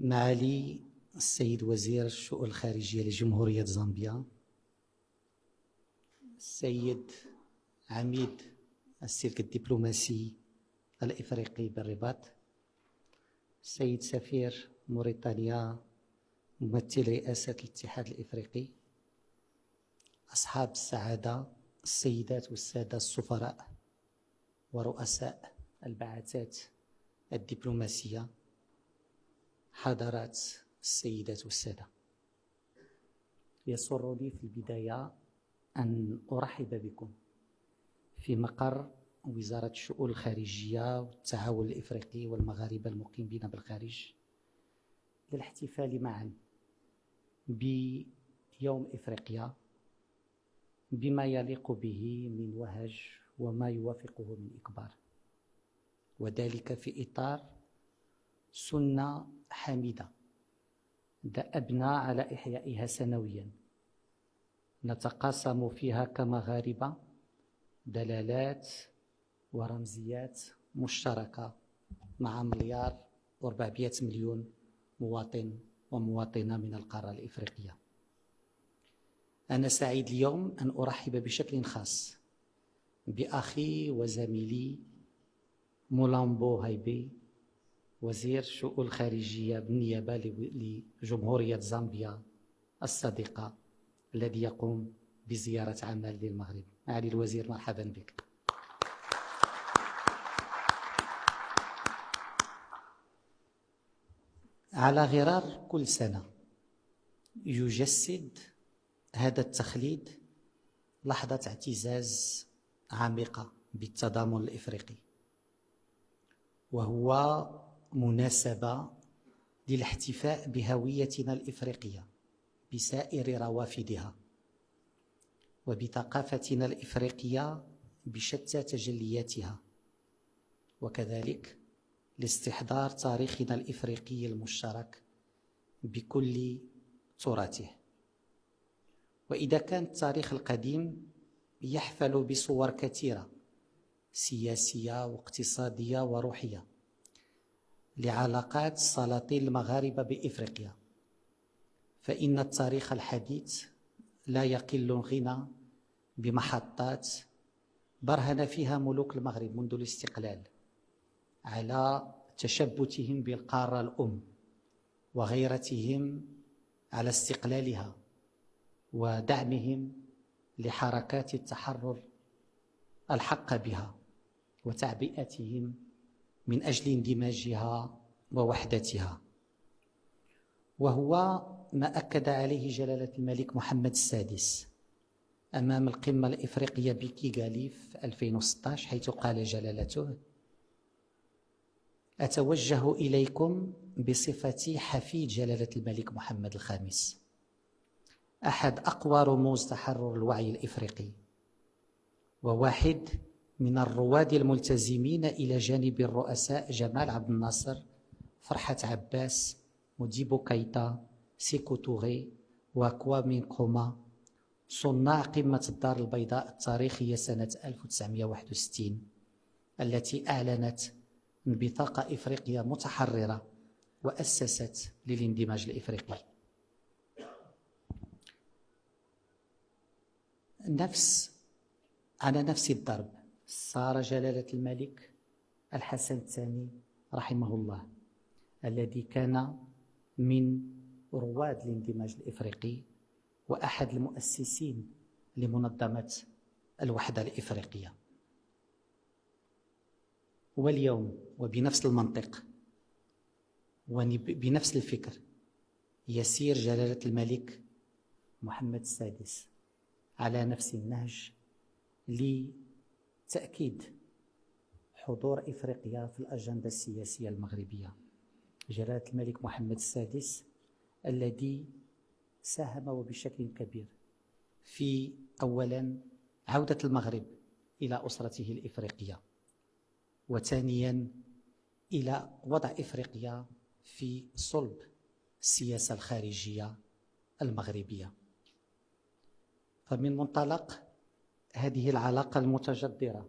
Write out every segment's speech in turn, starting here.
معالي السيد وزير الشؤون الخارجية لجمهورية زامبيا، السيد عميد السلك الدبلوماسي الإفريقي بالرباط، السيد سفير موريتانيا ممثل رئاسة الاتحاد الإفريقي، أصحاب السعادة السيدات والسادة السفراء ورؤساء البعثات الدبلوماسية، حضرات السيدات والسادة، يسرني في البداية أن أرحب بكم في مقر وزارة الشؤون الخارجية والتعاون الإفريقي والمغاربة المقيمين بالخارج للاحتفال معا بيوم إفريقيا بما يليق به من وهج وما يوافقه من إكبار، وذلك في إطار سنة حميدة دأبنا على إحيائها سنويا، نتقاسم فيها كمغاربة دلالات ورمزيات مشتركة مع 1,400,000,000 مواطن ومواطنة من القارة الإفريقية. أنا سعيد اليوم أن أرحب بشكل خاص بأخي وزميلي مولامبو هايبي، وزير الشؤون الخارجية بالنيابة لجمهورية زامبيا الصديقة، الذي يقوم بزيارة عمل للمغرب. معالي الوزير، مرحبا بك. على غرار كل سنة يجسد هذا التخليد لحظة اعتزاز عميقة بالتضامن الإفريقي، وهو مناسبة للاحتفاء بهويتنا الإفريقية بسائر روافدها وبثقافتنا الإفريقية بشتى تجلياتها، وكذلك لاستحضار تاريخنا الإفريقي المشترك بكل تراثه. وإذا كان التاريخ القديم يحفل بصور كثيرة سياسية واقتصادية وروحية لعلاقات سلاطين المغاربة بإفريقيا، فإن التاريخ الحديث لا يقل غنى بمحطات برهن فيها ملوك المغرب منذ الاستقلال على تشبثهم بالقارة الأم وغيرتهم على استقلالها ودعمهم لحركات التحرر الحق بها وتعبئتهم من أجل اندماجها ووحدتها. وهو ما أكد عليه جلالة الملك محمد السادس أمام القمة الإفريقية بكيغالي في 2016، حيث قال جلالته: أتوجه إليكم بصفتي حفيد جلالة الملك محمد الخامس، أحد أقوى رموز تحرر الوعي الإفريقي، وواحد من الرواد الملتزمين إلى جانب الرؤساء جمال عبد الناصر، فرحات عباس، موديبو كايتا، سيكو توري وكوامي نكروما، صناع قمة الدار البيضاء التاريخية سنة 1961 التي أعلنت بطاقة إفريقيا متحررة وأسست للاندماج الإفريقي. على نفس الضرب صار جلالة الملك الحسن الثاني رحمه الله، الذي كان من رواد الاندماج الإفريقي وأحد المؤسسين لمنظمة الوحدة الإفريقية. واليوم وبنفس المنطق وبنفس الفكر يسير جلالة الملك محمد السادس على نفس النهج لتأكيد حضور إفريقيا في الأجندة السياسية المغربية. جلالة الملك محمد السادس الذي ساهم وبشكل كبير في أولا عودة المغرب إلى أسرته الإفريقية، وثانيا إلى وضع إفريقيا في صلب السياسة الخارجية المغربية. فمن منطلق هذه العلاقة المتجذرة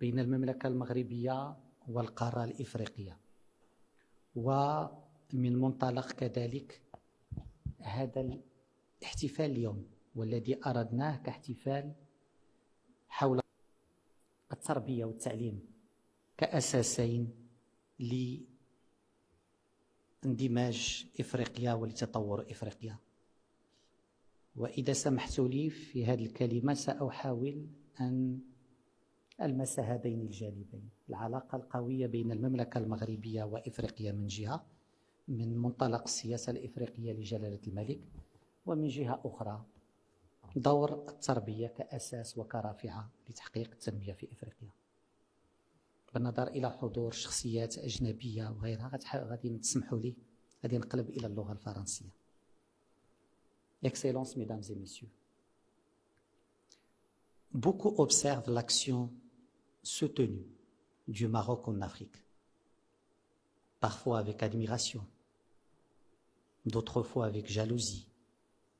بين المملكة المغربية والقارة الإفريقية، من منطلق كذلك هذا الاحتفال اليوم والذي أردناه كاحتفال حول التربية والتعليم كأساسين لاندماج إفريقيا ولتطور إفريقيا. وإذا سمحت لي في هذه الكلمة سأحاول أن ألمس هذين الجانبين، العلاقة القوية بين المملكة المغربية وإفريقيا من جهة من منطلق السياسة الإفريقية لجلالة الملك، ومن جهة أخرى دور التربية كأساس وكرافعة لتحقيق التنمية في إفريقيا. بالنظر إلى حضور شخصيات أجنبية وغيرها غادي تسمحوا لي غادي نقلب إلى اللغة الفرنسية. Excellences, Mesdames et Messieurs, beaucoup observent l'action soutenue du Maroc en Afrique, parfois avec admiration, d'autres fois avec jalousie,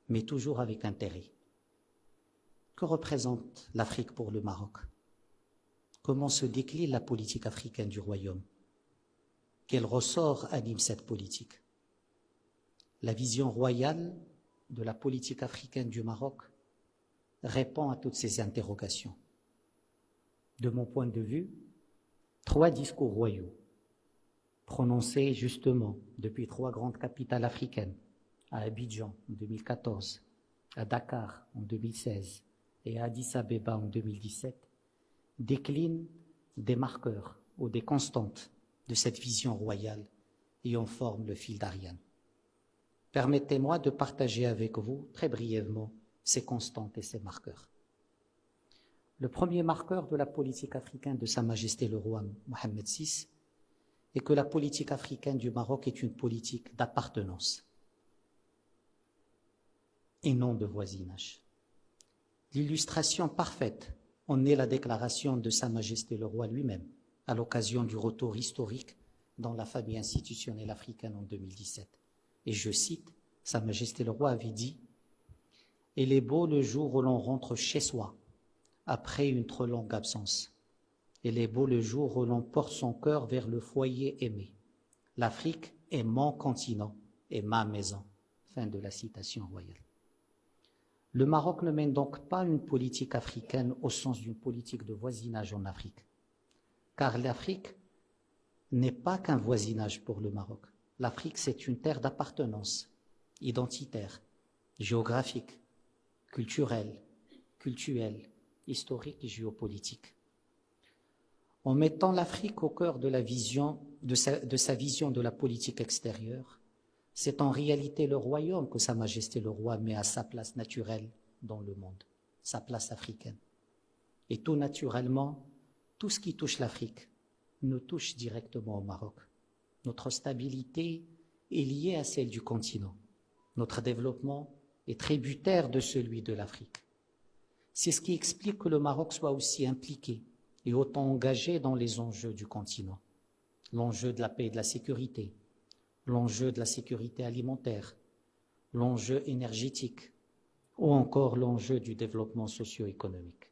mais toujours avec intérêt. Que représente l'Afrique pour le Maroc? Comment se décline la politique africaine du royaume? Quel ressort anime cette politique? La vision royale de la politique africaine du Maroc répond à toutes ces interrogations. De mon point de vue, 3 discours royaux prononcés justement depuis 3 grandes capitales africaines, à Abidjan en 2014, à Dakar en 2016 et à Addis Abeba en 2017, déclinent des marqueurs ou des constantes de cette vision royale et en forment le fil d'Ariane. Permettez-moi de partager avec vous très brièvement ces constantes et ces marqueurs. Le premier marqueur de la politique africaine de Sa Majesté le roi Mohammed VI est que la politique africaine du Maroc est une politique d'appartenance et non de voisinage. L'illustration parfaite en est la déclaration de Sa Majesté le roi lui-même à l'occasion du retour historique dans la famille institutionnelle africaine en 2017. Et je cite, Sa Majesté le roi avait dit « Il est beau le jour où l'on rentre chez soi après une trop longue absence. Il est beau le jour où l'on porte son cœur vers le foyer aimé. L'Afrique est mon continent et ma maison. » Fin de la citation royale. Le Maroc ne mène donc pas une politique africaine au sens d'une politique de voisinage en Afrique, car l'Afrique n'est pas qu'un voisinage pour le Maroc. L'Afrique, c'est une terre d'appartenance identitaire, géographique, culturelle, historique et géopolitique. En mettant l'Afrique au cœur de sa vision de la politique extérieure, c'est en réalité le royaume que Sa Majesté le roi met à sa place naturelle dans le monde, sa place africaine. Et tout naturellement, tout ce qui touche l'Afrique nous touche directement au Maroc. Notre stabilité est liée à celle du continent. Notre développement est tributaire de celui de l'Afrique. C'est ce qui explique que le Maroc soit aussi impliqué et autant engagé dans les enjeux du continent. L'enjeu de la paix et de la sécurité, l'enjeu de la sécurité alimentaire, l'enjeu énergétique ou encore l'enjeu du développement socio-économique.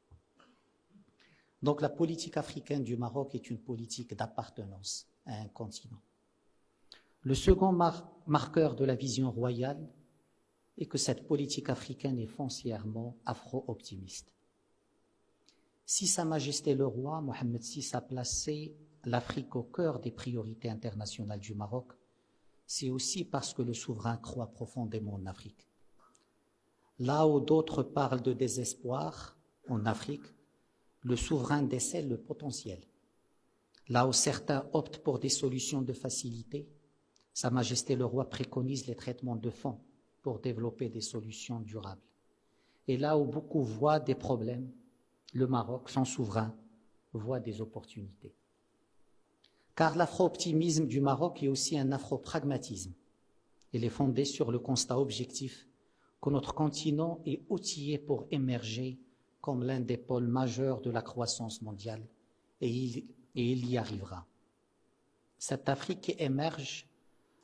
Donc la politique africaine du Maroc est une politique d'appartenance à un continent. Le second marqueur de la vision royale est que cette politique africaine est foncièrement afro-optimiste. Si Sa Majesté le roi Mohammed VI a placé l'Afrique au cœur des priorités internationales du Maroc, c'est aussi parce que le souverain croit profondément en Afrique. Là où d'autres parlent de désespoir en Afrique, le souverain décèle le potentiel. Là où certains optent pour des solutions de facilité, Sa Majesté le roi préconise les traitements de fond pour développer des solutions durables. Et là où beaucoup voient des problèmes, le Maroc, son souverain, voit des opportunités. Car l'afro-optimisme du Maroc est aussi un afro-pragmatisme. Il est fondé sur le constat objectif que notre continent est outillé pour émerger comme l'un des pôles majeurs de la croissance mondiale, et il y arrivera. Cette Afrique qui émerge,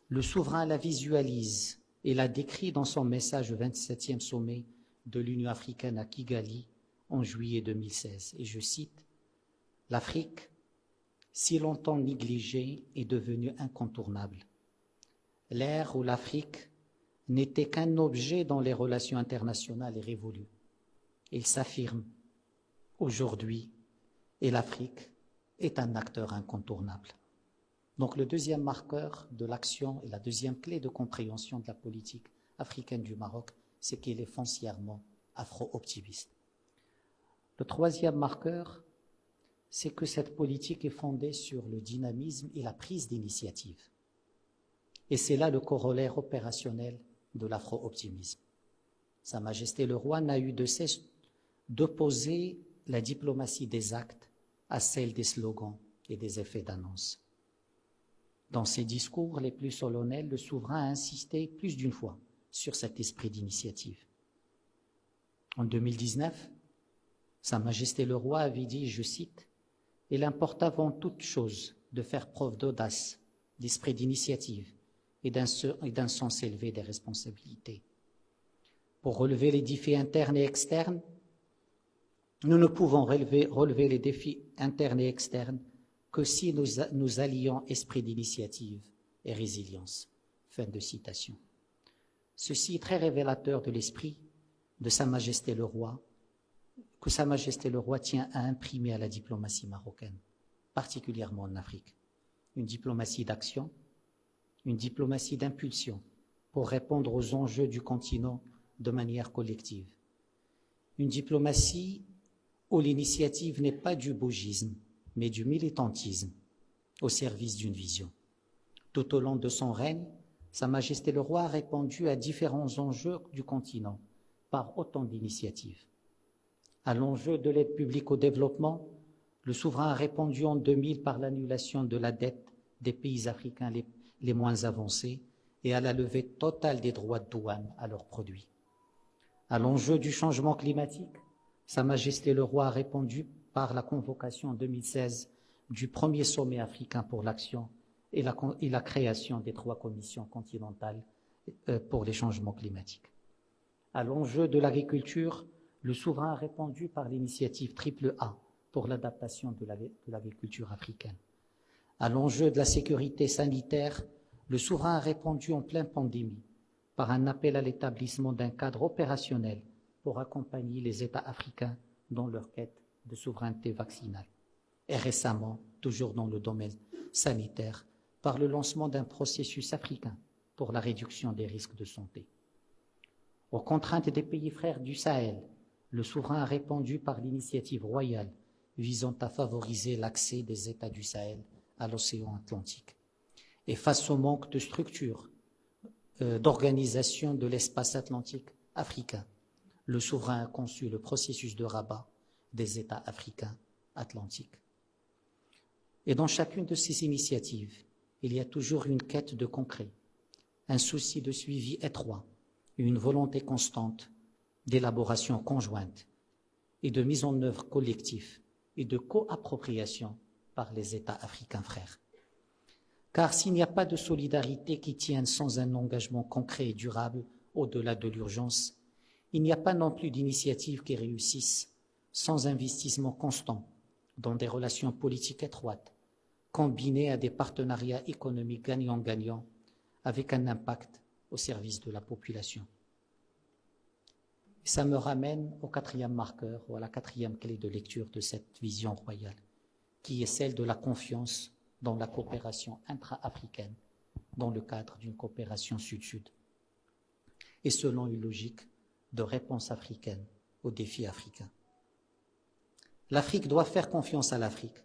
le souverain la visualise et la décrit dans son message au 27e sommet de l'Union africaine à Kigali en juillet 2016. Et je cite, « L'Afrique, si longtemps négligée, est devenue incontournable. l'ère où l'Afrique n'était qu'un objet dans les relations internationales est révolue. Il s'affirme aujourd'hui et l'Afrique est un acteur incontournable. Donc le deuxième marqueur de l'action et la deuxième clé de compréhension de la politique africaine du Maroc, c'est qu'il est foncièrement afro-optimiste. Le troisième marqueur, c'est que cette politique est fondée sur le dynamisme et la prise d'initiative. Et c'est là le corollaire opérationnel de l'afro-optimisme. Sa Majesté le Roi n'a eu de cesse d'opposer la diplomatie des actes à celle des slogans et des effets d'annonce. Dans ses discours les plus solennels, le souverain a insisté plus d'une fois sur cet esprit d'initiative. En 2019, Sa Majesté le Roi avait dit, je cite, « Il importe avant toute chose de faire preuve d'audace, d'esprit d'initiative et d'un sens élevé des responsabilités. Pour relever les défis internes et externes, nous ne pouvons relever les défis internes et externes que si nous allions esprit d'initiative et résilience. » Fin de citation. Ceci est très révélateur de l'esprit de Sa Majesté le Roi, que Sa Majesté le Roi tient à imprimer à la diplomatie marocaine, particulièrement en Afrique. Une diplomatie d'action, une diplomatie d'impulsion pour répondre aux enjeux du continent de manière collective. Une diplomatie où l'initiative n'est pas du bougisme, mais du militantisme au service d'une vision. Tout au long de son règne, Sa Majesté le Roi a répondu à différents enjeux du continent par autant d'initiatives. À l'enjeu de l'aide publique au développement, le souverain a répondu en 2000 par l'annulation de la dette des pays africains les moins avancés et à la levée totale des droits de douane à leurs produits. À l'enjeu du changement climatique, Sa Majesté le Roi a répondu par la convocation en 2016 du premier sommet africain pour l'action et la création des 3 commissions continentales pour les changements climatiques. À l'enjeu de l'agriculture, le souverain a répondu par l'initiative AAA pour l'adaptation de l'agriculture africaine. À l'enjeu de la sécurité sanitaire, le souverain a répondu en pleine pandémie par un appel à l'établissement d'un cadre opérationnel pour accompagner les États africains dans leur quête de souveraineté vaccinale. Et récemment, toujours dans le domaine sanitaire, par le lancement d'un processus africain pour la réduction des risques de santé. Aux contraintes des pays frères du Sahel, le souverain a répondu par l'initiative royale visant à favoriser l'accès des États du Sahel à l'océan Atlantique. Et face au manque de structures, d'organisation de l'espace atlantique africain, le souverain a conçu le processus de Rabat des États africains atlantiques. Et dans chacune de ces initiatives, il y a toujours une quête de concret, un souci de suivi étroit, une volonté constante d'élaboration conjointe et de mise en œuvre collective et de co-appropriation par les États africains frères. Car s'il n'y a pas de solidarité qui tienne sans un engagement concret et durable au-delà de l'urgence, il n'y a pas non plus d'initiatives qui réussissent sans investissement constant dans des relations politiques étroites, combinées à des partenariats économiques gagnant-gagnant avec un impact au service de la population. Et ça me ramène au 4e marqueur, ou à la 4e clé de lecture de cette vision royale, qui est celle de la confiance dans la coopération intra-africaine, dans le cadre d'une coopération sud-sud, et selon une logique de réponse africaine aux défis africains. L'Afrique doit faire confiance à l'Afrique,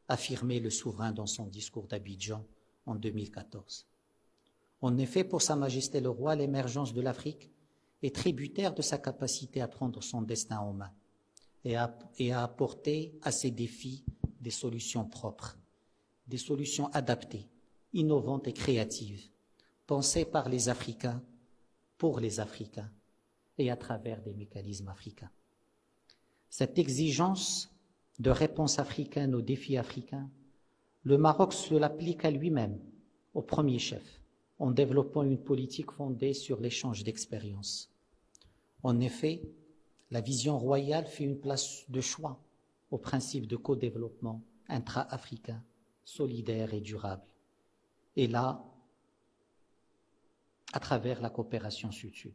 affirmait le souverain dans son discours d'Abidjan en 2014. En effet, pour Sa Majesté le Roi, l'émergence de l'Afrique est tributaire de sa capacité à prendre son destin en main et à apporter à ces défis des solutions propres, des solutions adaptées, innovantes et créatives, pensées par les Africains, pour les Africains et à travers des mécanismes africains. Cette exigence de réponse africaine aux défis africains, le Maroc se l'applique à lui-même, au premier chef, en développant une politique fondée sur l'échange d'expériences. En effet, la vision royale fait une place de choix au principe de co-développement intra-africain, solidaire et durable. Et là, à travers la coopération sud-sud.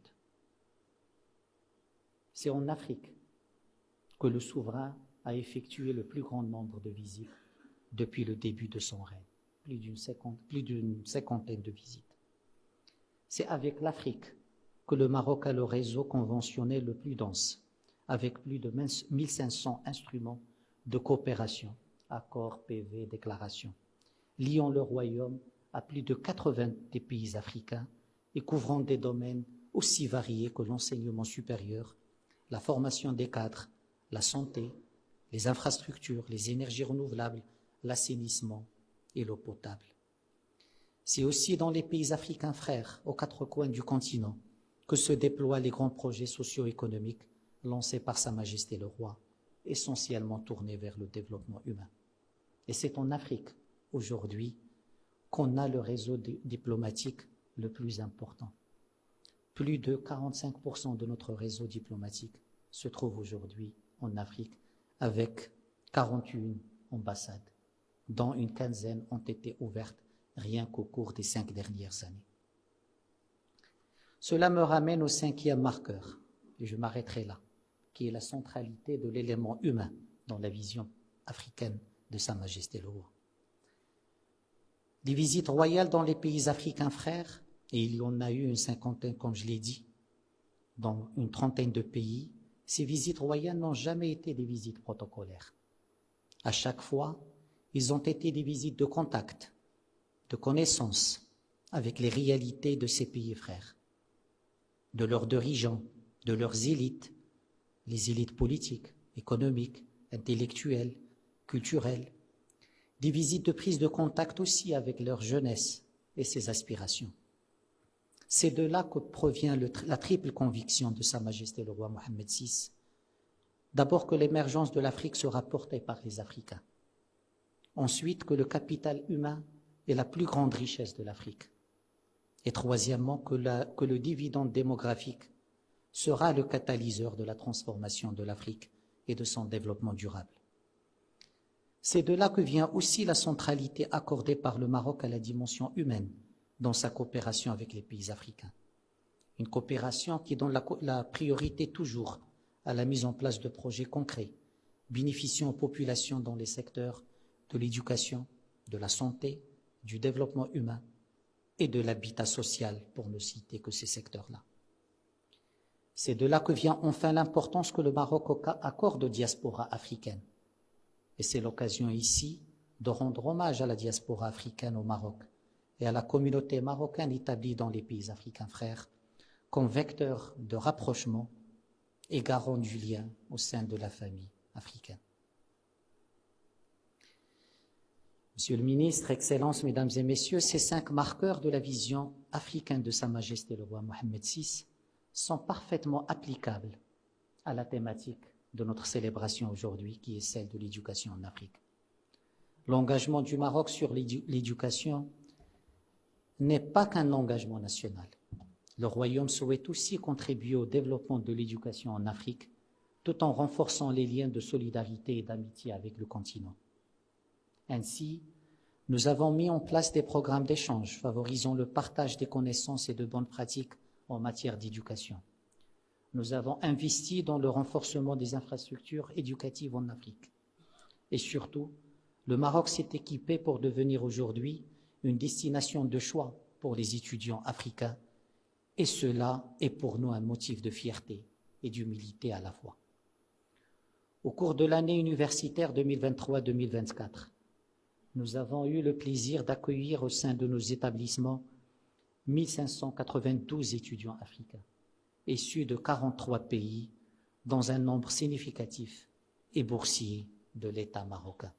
C'est en Afrique que le souverain a effectué le plus grand nombre de visites depuis le début de son règne, plus d'une cinquantaine de visites. C'est avec l'Afrique que le Maroc a le réseau conventionnel le plus dense, avec plus de 1500 instruments de coopération, accords, PV, déclarations, liant le royaume à plus de 80 des pays africains et couvrant des domaines aussi variés que l'enseignement supérieur, la formation des cadres, la santé, les infrastructures, les énergies renouvelables, l'assainissement et l'eau potable. C'est aussi dans les pays africains frères, aux quatre coins du continent, que se déploient les grands projets socio-économiques lancés par Sa Majesté le Roi, essentiellement tournés vers le développement humain. Et c'est en Afrique, aujourd'hui, qu'on a le réseau diplomatique le plus important. Plus de 45% de notre réseau diplomatique se trouve aujourd'hui en Afrique, avec 41 ambassades, dont une quinzaine ont été ouvertes rien qu'au cours des 5 dernières années. Cela me ramène au 5e marqueur, et je m'arrêterai là, qui est la centralité de l'élément humain dans la vision africaine de Sa Majesté le Roi. Les visites royales dans les pays africains frères, et il y en a eu une cinquantaine, comme je l'ai dit, dans une trentaine de pays, ces visites royales n'ont jamais été des visites protocolaires. À chaque fois, ils ont été des visites de contact, de connaissance avec les réalités de ces pays frères, de leurs dirigeants, de leurs élites, les élites politiques, économiques, intellectuelles, culturelles, des visites de prise de contact aussi avec leur jeunesse et ses aspirations. C'est de là que provient la triple conviction de Sa Majesté le Roi Mohammed VI. D'abord que l'émergence de l'Afrique sera portée par les Africains. Ensuite que le capital humain est la plus grande richesse de l'Afrique. Et troisièmement que le dividende démographique sera le catalyseur de la transformation de l'Afrique et de son développement durable. C'est de là que vient aussi la centralité accordée par le Maroc à la dimension humaine dans sa coopération avec les pays africains. Une coopération qui donne la priorité toujours à la mise en place de projets concrets, bénéficiant aux populations dans les secteurs de l'éducation, de la santé, du développement humain et de l'habitat social, pour ne citer que ces secteurs-là. C'est de là que vient enfin l'importance que le Maroc accorde aux diasporas africaines. Et c'est l'occasion ici de rendre hommage à la diaspora africaine au Maroc et à la communauté marocaine établie dans les pays africains frères comme vecteur de rapprochement et garant du lien au sein de la famille africaine. Monsieur le ministre, Excellences, Mesdames et Messieurs, ces 5 marqueurs de la vision africaine de Sa Majesté le Roi Mohammed VI sont parfaitement applicables à la thématique de notre célébration aujourd'hui, qui est celle de l'éducation en Afrique. L'engagement du Maroc sur l'éducation n'est pas qu'un engagement national. Le Royaume souhaite aussi contribuer au développement de l'éducation en Afrique, tout en renforçant les liens de solidarité et d'amitié avec le continent. Ainsi, nous avons mis en place des programmes d'échange favorisant le partage des connaissances et de bonnes pratiques en matière d'éducation. Nous avons investi dans le renforcement des infrastructures éducatives en Afrique. Et surtout, le Maroc s'est équipé pour devenir aujourd'hui une destination de choix pour les étudiants africains. Et cela est pour nous un motif de fierté et d'humilité à la fois. Au cours de l'année universitaire 2023-2024, nous avons eu le plaisir d'accueillir au sein de nos établissements 1592 étudiants africains, issus de 43 pays, dans un nombre significatif et boursiers de l'État marocain.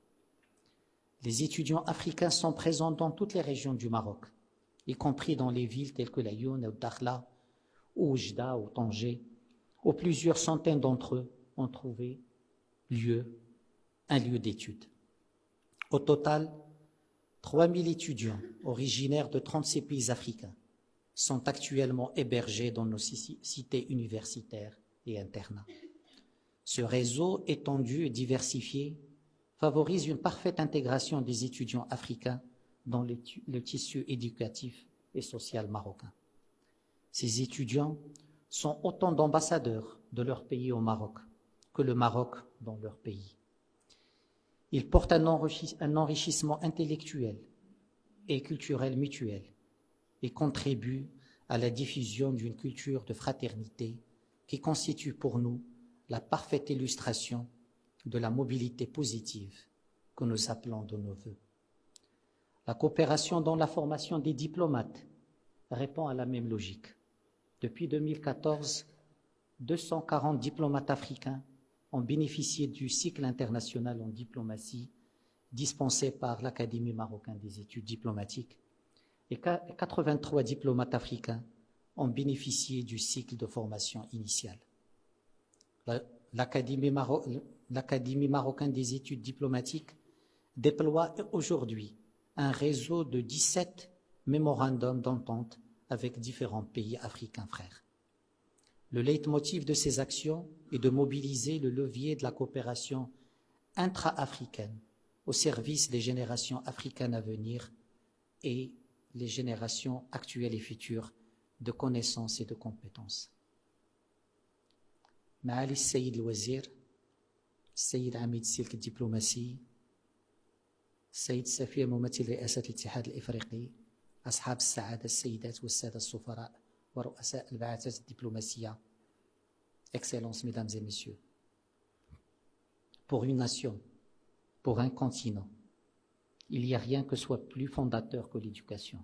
Les étudiants africains sont présents dans toutes les régions du Maroc, y compris dans les villes telles que Laayoune, ou Dakhla, ou Oujda, ou Tanger, où plusieurs centaines d'entre eux ont trouvé un lieu d'études. Au total, 3000 étudiants originaires de 36 pays africains sont actuellement hébergés dans nos cités universitaires et internats. Ce réseau étendu et diversifié favorise une parfaite intégration des étudiants africains dans le tissu éducatif et social marocain. Ces étudiants sont autant d'ambassadeurs de leur pays au Maroc que le Maroc dans leur pays. Ils portent un enrichissement intellectuel et culturel mutuel et contribuent à la diffusion d'une culture de fraternité qui constitue pour nous la parfaite illustration de la mobilité positive que nous appelons de nos vœux. La coopération dans la formation des diplomates répond à la même logique. Depuis 2014, 240 diplomates africains ont bénéficié du cycle international en diplomatie dispensé par l'Académie marocaine des études diplomatiques et 83 diplomates africains ont bénéficié du cycle de formation initiale. L'Académie marocaine des études diplomatiques déploie aujourd'hui un réseau de 17 mémorandums d'entente avec différents pays africains frères. Le leitmotiv de ces actions est de mobiliser le levier de la coopération intra-africaine au service des générations africaines à venir et les générations actuelles et futures de connaissances et de compétences. معالي السيد الوزير، السيد عميد السلك الدبلوماسي، السيد السفير ممثل رئاسة الاتحاد الإفريقي، أصحاب السعادة السيدات والسادة السفراء ورؤساء البعثات الدبلوماسية. Excellences, mesdames et messieurs, pour une nation, pour un continent, il n'y a rien que soit plus fondateur que l'éducation.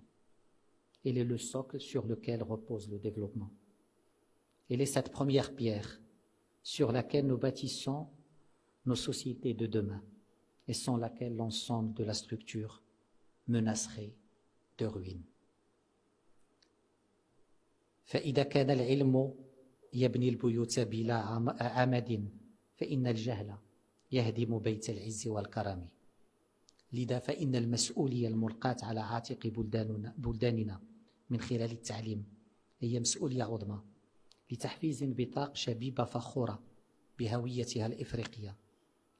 Elle est le socle sur lequel repose le développement. Elle est cette première pierre sur laquelle nous bâtissons nos sociétés de demain et sans laquelle l'ensemble de la structure menacerait de ruine. فإذا كان العلم يبني البيوت بلا عمد فإن الجهل يهدم بيت العز والكرم. لذا فإن المسؤولية الملقاة على عاتق بلداننا من خلال التعليم هي مسؤولية عظمى لتحفيز انبثاق شبيبة فخورة بهويتها الإفريقية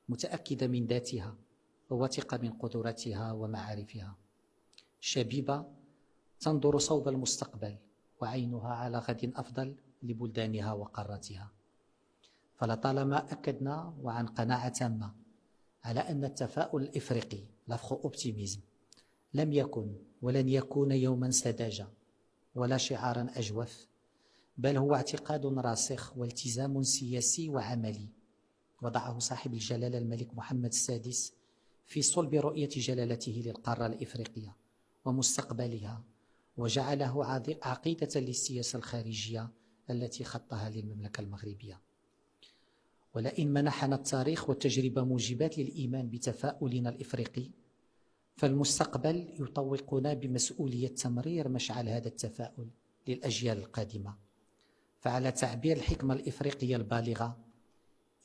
متأكدة من ذاتها وواثقة من قدراتها ومعارفها. شبيبة تنظر صوب المستقبل وعينها على غد أفضل لبلدانها وقارتها. فلطالما أكدنا وعن قناعة تامة على أن التفاؤل الإفريقي لافخو أوبتيميزم لم يكن ولن يكون يوما سذاجة ولا شعارا أجوف، بل هو اعتقاد راسخ والتزام سياسي وعملي وضعه صاحب الجلالة الملك محمد السادس في صلب رؤية جلالته للقارة الإفريقية ومستقبلها، وجعله عقيدة للسياسة الخارجية التي خطها للمملكة المغربية. ولئن منحنا التاريخ والتجربة موجبات للإيمان بتفاؤلنا الإفريقي، فالمستقبل يطوقنا بمسؤولية تمرير مشعل هذا التفاؤل للأجيال القادمة. فعلى تعبير الحكمة الإفريقية البالغة،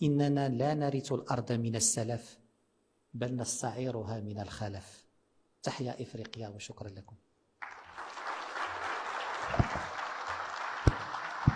إننا لا نرث الأرض من السلف بل نستعيرها من الخلف. تحيا إفريقيا وشكرا لكم.